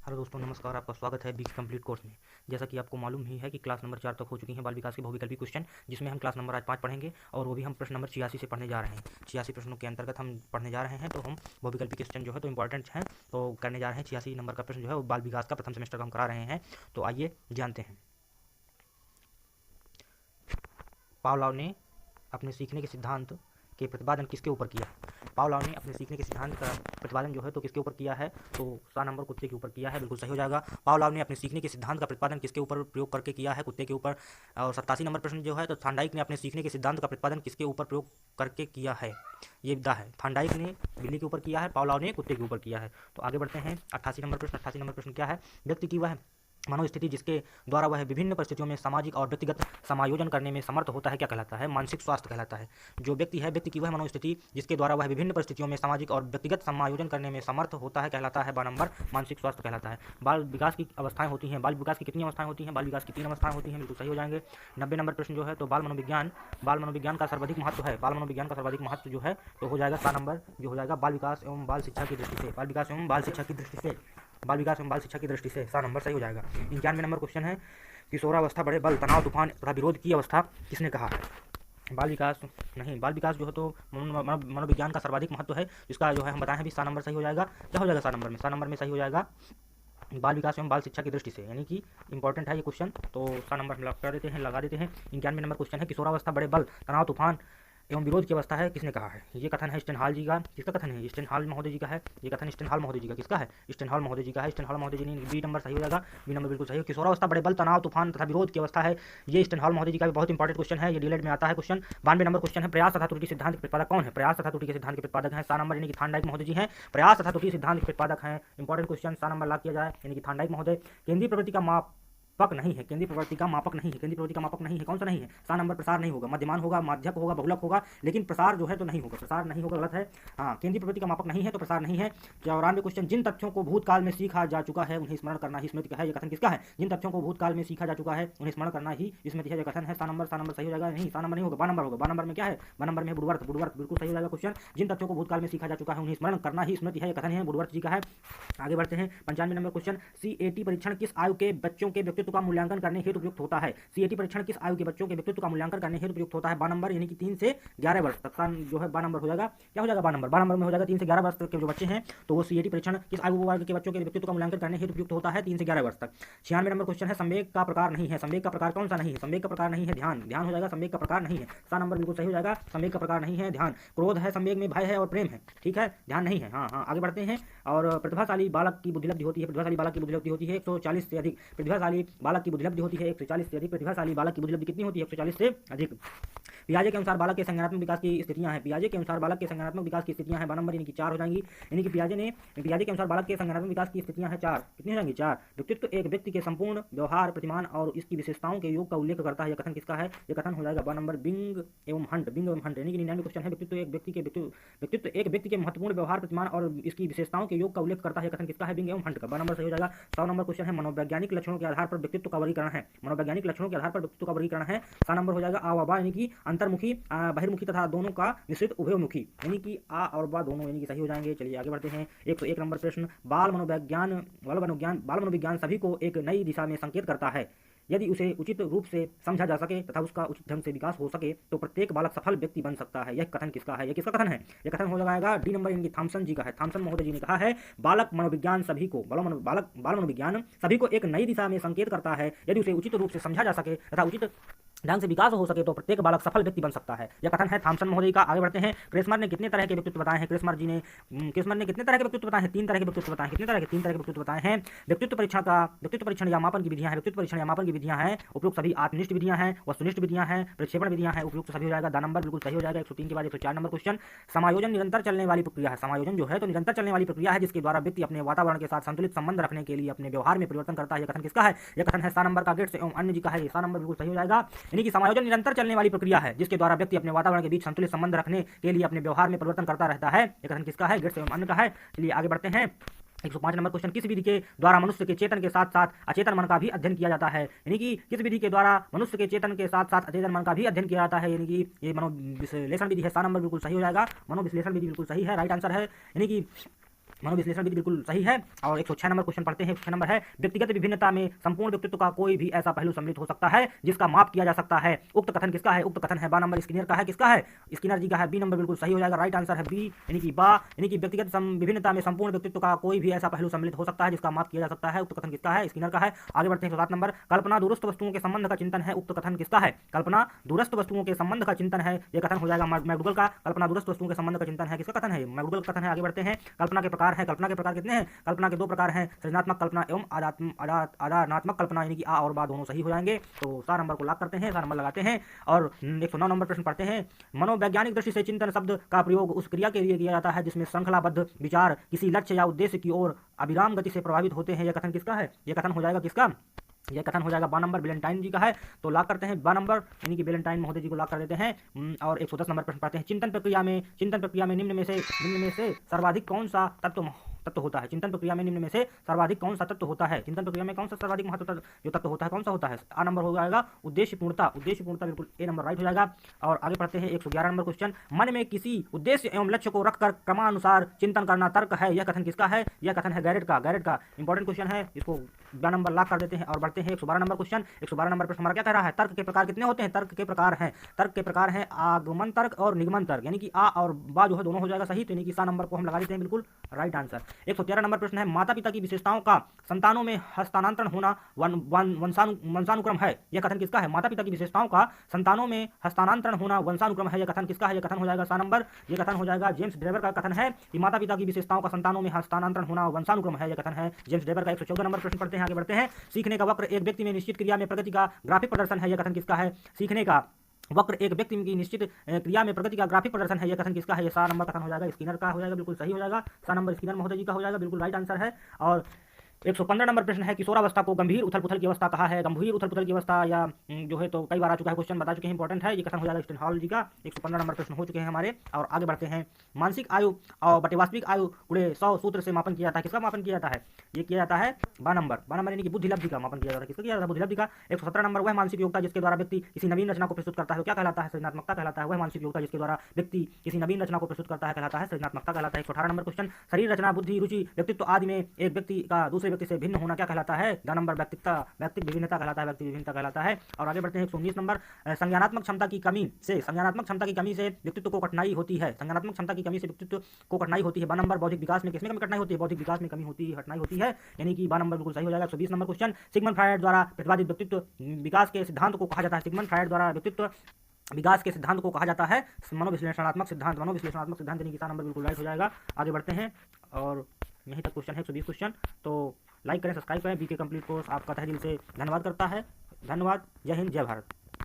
Hello दोस्तों, नमस्कार। आपका स्वागत है बीके कंप्लीट कोर्स में। जैसा कि आपको मालूम ही है कि क्लास नंबर 4 तक हो चुकी है बाल विकास के बहुविकल्पी क्वेश्चन, जिसमें हम क्लास नंबर आज 5 पढ़ेंगे और वो भी हम प्रश्न नंबर 86 से पढ़ने जा रहे हैं। 86 प्रश्नों के अंतर्गत हम पढ़ने जा रहे हैं, तो हम बहुविकल्पी क्वेश्चन जो है तो इंपॉर्टेंट हैं, तो करने जा रहे हैं। 86 नंबर का प्रश्न जो है वो बाल विकास का प्रथम सेमेस्टर का हम करा रहे हैं। तो आइए जानते हैं। पावलोव ने अपने सीखने के सिद्धांत के प्रतिपादन किसके ऊपर किया? पावलोव ने अपने सीखने के सिद्धांत का प्रतिपादन जो है तो किसके ऊपर किया है? तो सा नंबर कुत्ते के ऊपर किया है, बिल्कुल सही हो जाएगा। पावलोव ने अपने सीखने के सिद्धांत का प्रतिपादन किसके ऊपर प्रयोग करके किया है? कुत्ते के ऊपर। और 87 नंबर प्रश्न जो है तो थांडाइक ने अपने सीखने के सिद्धांत का प्रतिपादन किसके ऊपर प्रयोग करके किया है? ये दा है, थांडाइक ने बिल्ली के ऊपर किया है, पावलोव ने कुत्ते के ऊपर किया है। तो आगे बढ़ते हैं। 88 नंबर प्रश्न। 88 नंबर प्रश्न क्या है? व्यक्ति की वह मनोस्थिति जिसके द्वारा वह विभिन्न परिस्थितियों में सामाजिक और व्यक्तिगत समायोजन करने में समर्थ होता है, क्या कहलाता है? मानसिक स्वास्थ्य कहलाता है। जो व्यक्ति है, व्यक्ति की वह मनोस्थिति जिसके द्वारा वह विभिन्न परिस्थितियों में सामाजिक और व्यक्तिगत समायोजन करने में समर्थ होता है, कहलाता है 12 नंबर मानसिक स्वास्थ्य कहलाता है। बाल विकास की अवस्थाएं होती हैं। बाल विकास की कितनी अवस्थाएं होती हैं? बाल विकास की 3 अवस्थाएं होती हैं, बिल्कुल सही हो जाएंगे। 90 नंबर प्रश्न जो है तो बाल मनोविज्ञान का सर्वाधिक महत्व है। बाल मनोविज्ञान का सर्वाधिक महत्व जो है तो हो जाएगा सा नंबर, जो हो जाएगा बाल विकास एवं बाल शिक्षा की दृष्टि से। बाल विकास एवं बाल शिक्षा की दृष्टि से, बाल विकास एवं बाल शिक्षा की दृष्टि से सा नंबर सही हो जाएगा। 91 नंबर क्वेश्चन है, किशोरावस्था बड़े बल, तनाव, तूफान तथा विरोध की अवस्था किसने कहा है? बाल विकास नहीं, बाल विकास जो है तो मनोविज्ञान का सर्वाधिक महत्व है, जिसका जो है हम बताएं भी सा नंबर सही हो जाएगा। क्या हो जाएगा सा नंबर में? सा नंबर में सही हो जाएगा बाल विकास एवं बाल शिक्षा की दृष्टि से, यानी कि इंपॉर्टेंट है ये क्वेश्चन, तो सा नंबर हम लगा देते हैं। 91 नंबर क्वेश्चन है, किशोरावस्था बड़े बल, तनाव, तूफान एवं विरोध की अवस्था है, किसने कहा है? ये कथन है स्टेनहॉल जी का। किसका कथन है? स्टेनहॉल महोदय जी का है। ये कथन स्टेनहॉल महोदय जी का किसका है? स्टेनहॉल महोदय जी का है। स्टेनहॉल महोदय जी ने बी नंबर सही हो जाएगा। बी नंबर बिल्कुल सही है। किशोरावस्था बड़े बल, तनाव, तूफान तथा विरोध की अवस्था है, ये स्टेनहॉल महोदय जी का भी बहुत इंपॉर्टेंट क्वेश्चन है, ये डीलेट में आता है क्वेश्चन। 92 नंबर क्वेश्चन है, प्रयास तथा त्रुटि सिद्धांत के प्रतिपादक कौन है? प्रयास तथा त्रुटि के सिद्धांत के प्रतिपादक हैं सा नंबर, यानी कि थांडाइक महोदय जी हैं। प्रयास तथा त्रुटि सिद्धांत के प्रतिपादक हैं, इंपॉर्टेंट क्वेश्चन, सा नंबर लॉक किया जाए, यानी कि थांडाइक महोदय। केंद्रीय प्रवृत्ति का मापक नहीं है, केंद्रीय प्रवृत्ति का मापक नहीं है, केंद्रीय प्रवृत्ति का मापक नहीं है, कौन सा नहीं है? सा नंबर प्रसार नहीं होगा, मध्यमान होगा, माध्यक होगा, बहुलक होगा, लेकिन प्रसार जो है तो नहीं होगा, प्रसार नहीं होगा, गलत है। हाँ, केंद्रीय प्रवृत्ति का मापक नहीं है तो प्रसार नहीं है। 94 क्वेश्चन, जिन तथ्यों को भूतकाल में सीखा जा चुका है उन्हें स्मरण करना ही स्मृति है, ये कथन किसका है? जिन तथ्यों को भूतकाल में सीखा जा चुका है उन्हें स्मरण करना ही स्मृति है, ये कथन है। सा नंबर सही हो जाएगा। नहीं, सा नंबर नहीं होगा, बा नंबर होगा। बा नंबर में क्या है? बा नंबर में बुधवर्त, बिल्कुल सही हो जाएगा क्वेश्चन। जिन तथ्यों को भूतकाल में सीखा जा चुका है उन्हें स्मरण करना ही स्मृति है, ये कथन है, बुधवर्त जी का है। आगे बढ़ते हैं। 95 नंबर क्वेश्चन, सीएटी परीक्षण किस आयु के बच्चों के व्यक्तित्व का मूल्यांकन करने हेतु उपयुक्त होता है? सीएटी परीक्षण किस आयु के बच्चों के व्यक्तित्व का मूल्यांकन करने हेतु उपयुक्त होता है? 12 नंबर, यानी कि 3 से 11 वर्ष तक का जो है 12 नंबर हो जाएगा। क्या हो जाएगा? 12 नंबर में हो जाएगा। 3 से 11 वर्ष तक के जो बच्चे हैं तो वो सीएटी परीक्षण किस आयु वर्ग के बच्चों के व्यक्तित्व का मूल्यांकन करने हेतु उपयुक्त होता है? 3 से 11 वर्ष तक। 96 नंबर क्वेश्चन है, संवेग का प्रकार नहीं है, संवेग का प्रकार कौन सा नहीं है? संवेग का प्रकार नहीं है ध्यान, ध्यान हो जाएगा, संवेग का प्रकार नहीं है, सा नंबर बिल्कुल सही हो जाएगा। संवेग का प्रकार नहीं है ध्यान। क्रोध है, संवेग में भय है और प्रेम है, ठीक है, ध्यान नहीं है। हाँ, आगे बढ़ते हैं। और प्रतिभाशाली बालक की बुद्धिलब्धि होती है, प्रतिभाशाली बालक की बुद्धिलब्धि होती है 140 से अधिक, प्रतिभाशाली बालक की बुद्धिलब्धि होती है 140 से अधिक, प्रतिभाशाली बालक की बुद्धिलब्धि कितनी होती है? 140 से अधिक। पियाजे के अनुसार बालक के संज्ञानात्मक विकास की स्थितियां हैं, पियाजे के अनुसार बालक के संज्ञानात्मक विकास की स्थितियां हैं 12 नंबर, यानी कि 4 हो जाएंगी, यानी कि पियाजे के अनुसार बालक के संज्ञानात्मक विकास की स्थितियां हैं 4, कितनी हो जाएंगी? 4। व्यक्तित्व एक व्यक्ति के संपूर्ण व्यवहार, प्रतिमान और इसकी विशेषताओं के योग का उल्लेख करता है, यह कथन किसका है? यह कथन हो जाएगा 12 नंबर, बिंग एवं हंट, यानी कि 99 क्वेश्चन है, व्यक्तित्व एक व्यक्ति के महत्वपूर्ण व्यवहार, प्रतिमान और इसकी विशेषताओं के योग का उल्लेख करता है, कथन किसका है? बिंग एवं हंट का। 12 नंबर सही हो जाएगा। 100 नंबर क्वेश्चन है, मनोवैज्ञानिक लक्षणों के आधार पर व्यक्तित्व का वर्गीकरण है, मनोवैज्ञानिक लक्षणों के आधार पर व्यक्तित्व का वर्गीकरण है, सा नंबर हो जाएगा आ व बा, यानी कि अंतर्मुखी, बहिर्मुखी तथा दोनों का मिश्रित उभयमुखी, यानी कि आ और बा दोनों, यानी कि सही हो जाएंगे। चलिए आगे बढ़ते हैं। 101 नंबर प्रश्न, बाल मनोविज्ञान सभी को एक नई दिशा में संकेत करता है, यदि उसे उचित रूप से समझा जा सके तथा उसका उचित ढंग से विकास हो सके तो प्रत्येक बालक सफल व्यक्ति बन सकता है, यह कथन किसका है? यह किसका कथन है? यह कथन हो जाएगा डी नंबर, यानी कि थॉमसन जी का है। थॉमसन महोदय जी ने कहा है, बाल मनोविज्ञान सभी को एक नई दिशा में संकेत करता है, यदि उसे उचित रूप से समझा जा सके तथा उचित ढंग से विकास हो सके तो प्रत्येक बालक सफल व्यक्ति बन सकता है, यह कथन है थॉमसन महोदय का। आगे बढ़ते हैं। क्रेसमर ने कितने तरह के व्यक्तित्व बताए हैं? क्रेसमर ने कितने तरह के व्यक्तित्व बताए हैं? 3 तरह के व्यक्तित्व बताए हैं। कितने तरह के? 3 तरह के व्यक्तित्व बताए हैं। व्यक्तित्व परीक्षण या मापन की विधियां हैं, व्यक्तित्व परीक्षण या मापन की विधियां हैं, उपयुक्त सभी आत्मनिष्ठ विधियां हैं, वस्तुनिष्ठ विधियां हैं, प्रक्षेपण विधियां हैं, उपयुक्त सभी हो जाएगा। 2 नंबर बिल्कुल सही हो जाएगा। 103 के बाद 104 नंबर क्वेश्चन, समायोजन निरंतर चलने वाली प्रक्रिया है, समायोजन जो है तो निरंतर चलने वाली प्रक्रिया है, जिसके द्वारा व्यक्ति अपने वातावरण के साथ संतुलित संबंध रखने के लिए अपने व्यवहार में परिवर्तन करता है, यह कथन किसका है? यह कथन है सा नंबर का, गेट्स एवं अन्य जी का है, सा नंबर बिल्कुल सही हो जाएगा। यानी कि समायोजन निरंतर चलने वाली प्रक्रिया है, जिसके द्वारा व्यक्ति अपने वातावरण के बीच संतुलित संबंध रखने के लिए अपने व्यवहार में परिवर्तन करता रहता है, यह कथन किसका है? गेट्स एवं अन्य का है। चलिए आगे बढ़ते हैं। 105 नंबर क्वेश्चन, किस विधि के द्वारा मनुष्य के चेतन के साथ साथ अचेतन मन का भी अध्ययन किया जाता है? यानी कि किस विधि के द्वारा मनुष्य के चेतन के साथ साथ अचेतन मन का भी अध्ययन किया जाता है, यानी कि ये मनोविश्लेषण विधि है, सा नंबर बिल्कुल सही हो जाएगा। मनोविश्लेषण विधि बिल्कुल सही है, राइट आंसर है। यानी कि मनोविश्लेषण भी बिल्कुल सही है। और 106 नंबर क्वेश्चन पढ़ते हैं। 106 नंबर है, व्यक्तिगत विभिन्नता में संपूर्ण व्यक्तित्व का कोई भी ऐसा पहलू सम्मिलित हो सकता है जिसका माप किया जा सकता है। उक्त कथन किसका है? उक्त कथन है बा नंबर स्किनर का है। किसका है? स्किनर जी का है। बी नंबर बिल्कुल सही हो जाएगा। राइट आंसर है बी यानी कि बा, यानी कि व्यक्तिगत विभिन्नता में संपूर्ण व्यक्तित्व का कोई भी ऐसा पहलू सम्मिलित हो सकता है जिसका माप किया जा सकता है। उक्त कथन किसका है? स्किनर का है। आगे बढ़ते हैं। 107 नंबर, कल्पना दूरस्थ वस्तुओं के संबंध का चिंतन है। उक्त कथन किसका है? कल्पना दूरस्थ वस्तुओं के संबंध का चिंतन है, यह कथन हो जाएगा मैकडूगल का। कल्पना दूरस्थ वस्तुओं के संबंध का चिंतन है, किसका कथन है? मैकडूगल का कथन है। आगे बढ़ते हैं। कल्पना के प्रकार है। कल्पना के प्रकार कितने हैं? कल्पना के दो प्रकार हैं, सृजनात्मक कल्पना एवं आदानात्मक कल्पना, यानी कि आ और बा दोनों सही हो जाएंगे। तो 4 नंबर को लॉक करते हैं, 4 नंबर लगाते हैं। और 109 नंबर प्रश्न पढ़ते हैं। मनोवैज्ञानिक दृष्टि से चिंतन शब्द का प्रयोग उस क्रिया के लिए किया जाता है जिसमें श्रृंखलाबद्ध विचार किसी लक्ष्य या उद्देश्य की ओर अविराम गति से प्रभावित होते हैं। यह कथन किसका है? यह कथन हो जाएगा किसका? यह कथन हो जाएगा बा नंबर वैलेंटाइन जी का है। तो लॉक करते हैं बा नंबर, यानी कि वैलेंटाइन महोदय जी को लॉक कर देते हैं। और 110 नंबर प्रश्न पढ़ते हैं। चिंतन प्रक्रिया में निम्न में से सर्वाधिक कौन सा तत्व होता है? चिंतन प्रक्रिया में निम्न में से सर्वाधिक कौन सा तत्व होता है? चिंतन प्रक्रिया में कौन सा सर्वाधिक महत्व जो तत्व होता है, कौन सा होता है? आ नंबर हो जाएगा उद्देश्यपूर्णता। उद्देश्यपूर्णता बिल्कुल ए नंबर राइट हो जाएगा। और आगे बढ़ते हैं। 111 नंबर क्वेश्चन, मन में किसी उद्देश्य एवं लक्ष्य को रखकर क्रमानुसार चिंतन करना तर्क है, यह कथन किसका है? यह कथन है गैरेट का। गैरेट का इंपॉर्टेंट क्वेश्चन है, इसको बा नंबर लॉक कर देते हैं। और बढ़ते हैं 112 नंबर क्वेश्चन। 112 नंबर प्रश्न हमारा क्या कह रहा है? तर्क के प्रकार कितने होते हैं? तर्क के प्रकार हैं आगमन तर्क और निगमन तर्क, यानी कि आ और बा जो है दोनों हो जाएगा सही। तो यानी कि सा नंबर को हम लगा देते हैं बिल्कुल राइट आंसर। 113 नंबर प्रश्न है, माता पिता की विशेषताओं का संतानों में हस्तांतरण होना वंशानुक्रम है, यह कथन किसका है? माता पिता की विशेषताओं का संतानों में हस्तांतरण होना वंशानुक्रम है, यह कथन किसका है? यह कथन हो जाएगा सा नंबर। यह कथन हो जाएगा जेम्स ड्रेवर का कथन है कि माता पिता की विशेषताओं का संतानों में हस्तांतरण होना वंशानुक्रम है, यह कथन है जेम्स ड्रेवर का। 114 नंबर प्रश्न पढ़ते हैं। आगे बढ़ते हैं। सीखने का वक्र एक व्यक्ति में निश्चित क्रिया में प्रगति का ग्राफिक प्रदर्शन है, यह कथन किसका है? सीखने का वक्र एक व्यक्ति की निश्चित क्रिया में प्रगति का ग्राफिक प्रदर्शन है, यह कथन किसका है? ये सा नंबर कथन हो जाएगा स्किनर का हो जाएगा, बिल्कुल सही हो जाएगा। सा नंबर स्किनर महोदय जी का हो जाएगा, बिल्कुल राइट आंसर है। और 115 नंबर प्रश्न है, किशोरावस्था को गंभीर उथल पुथल की अवस्था कहा है। गंभीर उथल पुथल की अवस्था या जो है तो कई बार आ चुका है, क्वेश्चन बता चुके हैं, इंपॉर्टेंट है, ये कथन हो जाएगा स्टेनहॉल जी का। 115 नंबर प्रश्न हो चुके हैं हमारे। और आगे बढ़ते हैं। मानसिक आयु और बटे वास्तविक आयु गुणे 100 सूत्र से मापन किया जाता है, किसका मापन किया जाता है? ये किया जाता है बा नंबर यानी कि बुद्धि लब्धि का मापन किया जाता है। किसका किया जाता है? बुद्धि लब्धि का। 117 नंबर, वह मानसिक योग्यता जिसके द्वारा व्यक्ति किसी नवीन रचना को प्रस्तुत करता है, क्या कहलाता है? सृजनात्मकता कहलाता है। वह मानसिक योग्यता जिसके द्वारा व्यक्ति किसी नवीन रचना को प्रस्तुत करता है कहलाता है सृजनात्मकता कहलाता है। 118 नंबर क्वेश्चन, शरीर रचना बुद्धि रुचि व्यक्तित्व आदि में एक व्यक्ति का दूसरे व्यक्ति से भिन्न होना क्या कहलाता है? द नंबर व्यक्तित्व विभिन्नता कहलाता है, व्यक्ति विभिन्नता कहलाता है। और आगे बढ़ते हैं। 119 नंबर, संज्ञानात्मक क्षमता की कमी से व्यक्तित्व को कठिनाई होती है। संज्ञानात्मक क्षमता की कमी से व्यक्तित्व को कठिनाई होती है। बा नंबर, बौद्धिक विकास में किसमें कमी कठिनाई होती है? बौद्धिक विकास में कठिनाई होती है, यानी कि बा नंबर बिल्कुल सही हो जाएगा। 120 नंबर क्वेश्चन, सिगमंड फ्रायड द्वारा प्रतिपादित व्यक्तित्व विकास के सिद्धांत को कहा जाता है। सिगमंड फ्रायड द्वारा व्यक्तित्व विकास के सिद्धांत को कहा जाता है मनोविश्लेषणात्मक सिद्धांत। यानी कि सा नंबर बिल्कुल राइट हो जाएगा। आगे बढ़ते हैं। और यहीं तक क्वेश्चन है, 120 क्वेश्चन। तो लाइक करें, सब्सक्राइब करें। बीके कंप्लीट कोर्स आपका तहे दिल से धन्यवाद करता है। धन्यवाद। जय हिंद, जय भारत।